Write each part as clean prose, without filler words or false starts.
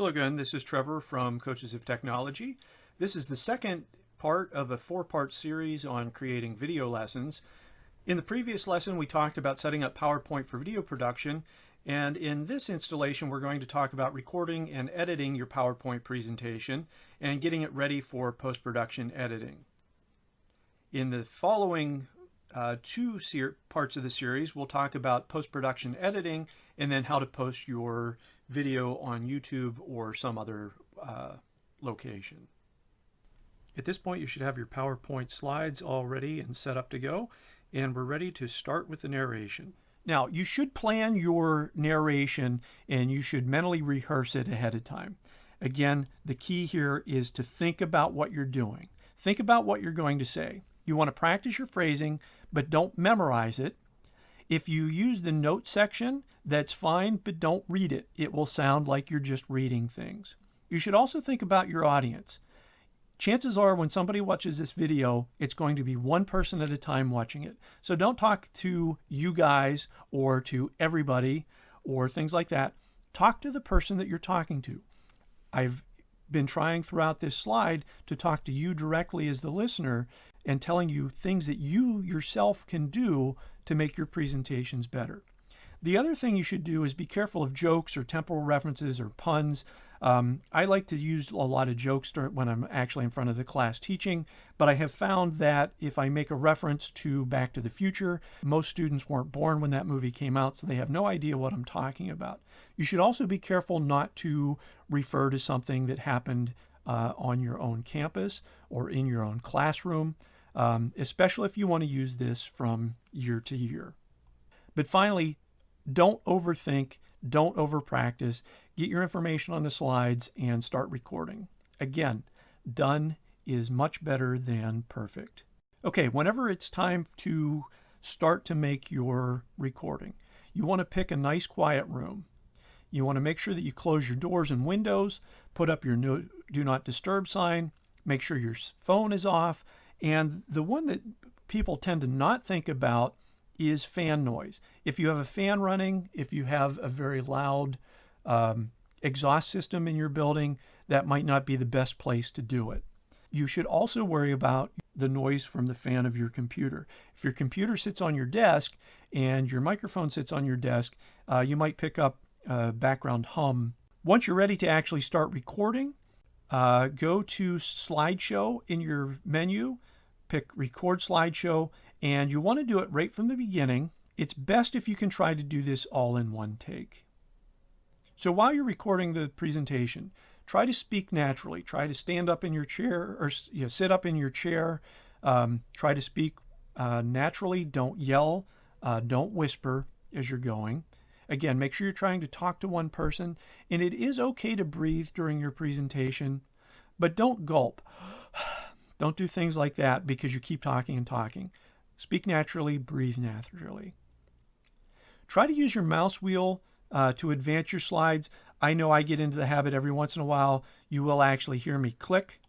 Hello again, this is Trevor from Coaches of Technology. This is the second part of a four-part series on creating video lessons. In the previous lesson, we talked about setting up PowerPoint for video production, and in this installation, we're going to talk about recording and editing your PowerPoint presentation and getting it ready for post-production editing. In the following two parts of the series, we'll talk about post-production editing and then how to post your video on YouTube or some other location. At this point, you should have your PowerPoint slides all ready and set up to go, and we're ready to start with the narration. Now, you should plan your narration and you should mentally rehearse it ahead of time. Again, the key here is to think about what you're doing. Think about what you're going to say. You want to practice your phrasing, but don't memorize it. If you use the note section, that's fine, but don't read it. It will sound like you're just reading things. You should also think about your audience. Chances are when somebody watches this video, it's going to be one person at a time watching it. So don't talk to you guys or to everybody or things like that. Talk to the person that you're talking to. I've been trying throughout this slide to talk to you directly as the listener and telling you things that you yourself can do to make your presentations better. The other thing you should do is be careful of jokes or temporal references or puns. I like to use a lot of jokes when I'm actually in front of the class teaching, but I have found that if I make a reference to Back to the Future, most students weren't born when that movie came out, so they have no idea what I'm talking about. You should also be careful not to refer to something that happened on your own campus or in your own classroom, especially if you want to use this from year to year. But finally, don't overthink, don't overpractice. Get your information on the slides and start recording. Again, done is much better than perfect. Okay, whenever it's time to start to make your recording, you want to pick a nice quiet room. You want to make sure that you close your doors and windows, put up your do not disturb sign, make sure your phone is off, and the one that people tend to not think about is fan noise. If you have a fan running, if you have a very loud exhaust system in your building, that might not be the best place to do it. You should also worry about the noise from the fan of your computer. If your computer sits on your desk and your microphone sits on your desk, you might pick up background hum. Once you're ready to actually start recording, go to slideshow in your menu, pick record slideshow, and you want to do it right from the beginning. It's best if you can try to do this all in one take. So while you're recording the presentation, try to speak naturally. Try to stand up in your chair or sit up in your chair. Try to speak naturally. Don't yell. Don't whisper as you're going. Again, make sure you're trying to talk to one person, and it is okay to breathe during your presentation, but don't gulp. Don't do things like that because you keep talking and talking. Speak naturally, breathe naturally. Try to use your mouse wheel to advance your slides. I know I get into the habit every once in a while. You will actually hear me click.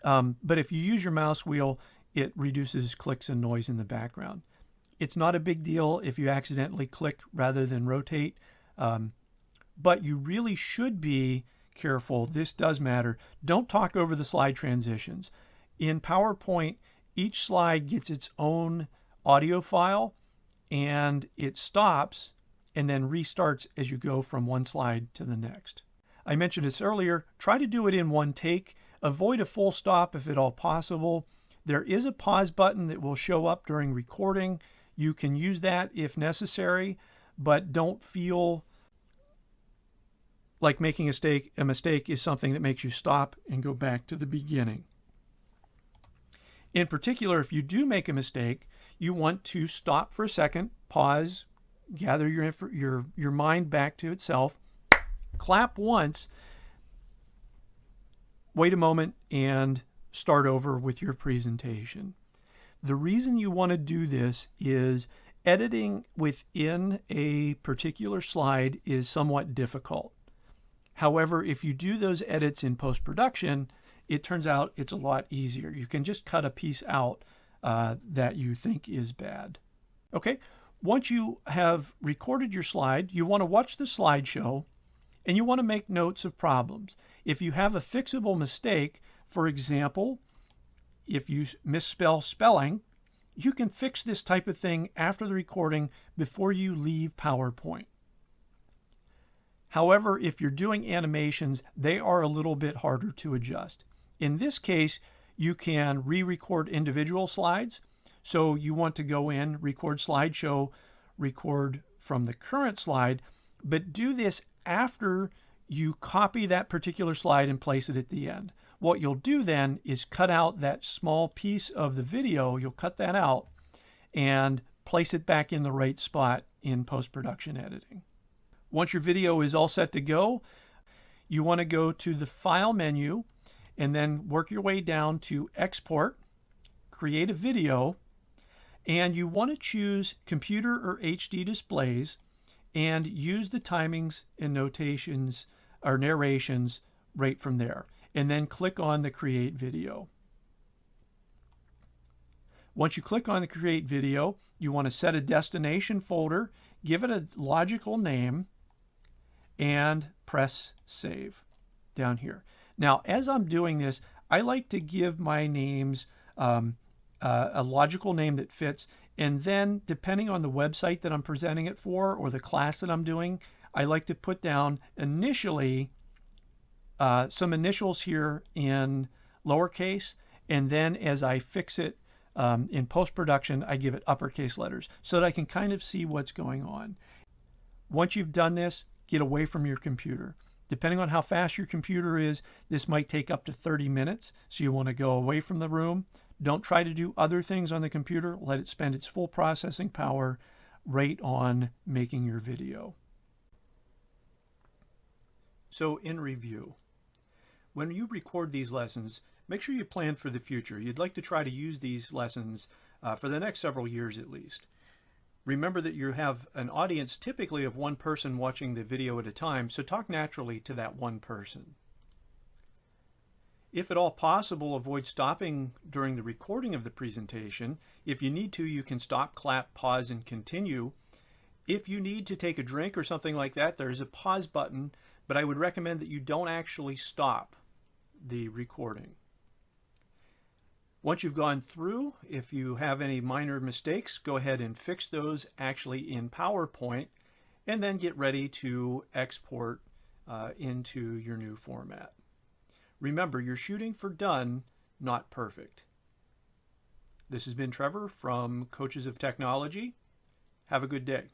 But if you use your mouse wheel, it reduces clicks and noise in the background. It's not a big deal if you accidentally click rather than rotate, but you really should be careful. This does matter. Don't talk over the slide transitions. In PowerPoint, each slide gets its own audio file and it stops and then restarts as you go from one slide to the next. I mentioned this earlier. Try to do it in one take. Avoid a full stop if at all possible. There is a pause button that will show up during recording. You can use that if necessary, but don't feel like making a mistake is something that makes you stop and go back to the beginning. In particular, if you do make a mistake, you want to stop for a second, pause, gather your mind back to itself, clap once, wait a moment, and start over with your presentation. The reason you want to do this is editing within a particular slide is somewhat difficult. However, if you do those edits in post-production, it turns out it's a lot easier. You can just cut a piece out that you think is bad. Okay, once you have recorded your slide, you want to watch the slideshow And you want to make notes of problems. If you have a fixable mistake, for example, if you misspell spelling, you can fix this type of thing after the recording before you leave PowerPoint. However, if you're doing animations, they are a little bit harder to adjust. In this case, you can re-record individual slides. So you want to go in, record slideshow, record from the current slide, but do this after you copy that particular slide and place it at the end. What you'll do then is cut out that small piece of the video, you'll cut that out and place it back in the right spot in post-production editing. Once your video is all set to go, you want to go to the File menu and then work your way down to Export, Create a Video, and you want to choose Computer or HD Displays and use the timings and notations or narrations right from there. And then click on the Create Video. Once you click on the Create Video, you want to set a destination folder, give it a logical name, and press Save down here. Now, as I'm doing this, I like to give my names a logical name that fits, and then depending on the website that I'm presenting it for or the class that I'm doing, I like to put down initially some initials here in lowercase, and then as I fix it in post-production, I give it uppercase letters so that I can kind of see what's going on. Once you've done this, get away from your computer. Depending on how fast your computer is, this might take up to 30 minutes, so you want to go away from the room. Don't try to do other things on the computer. Let it spend its full processing power right on making your video. So in review, when you record these lessons, make sure you plan for the future. You'd like to try to use these lessons for the next several years at least. Remember that you have an audience typically of one person watching the video at a time, so talk naturally to that one person. If at all possible, avoid stopping during the recording of the presentation. If you need to, you can stop, clap, pause, and continue. If you need to take a drink or something like that, there's a pause button, but I would recommend that you don't actually stop the recording. Once you've gone through, if you have any minor mistakes, go ahead and fix those actually in PowerPoint, and then get ready to export into your new format. Remember, you're shooting for done, not perfect. This has been Trevor from Coaches of Technology. Have a good day.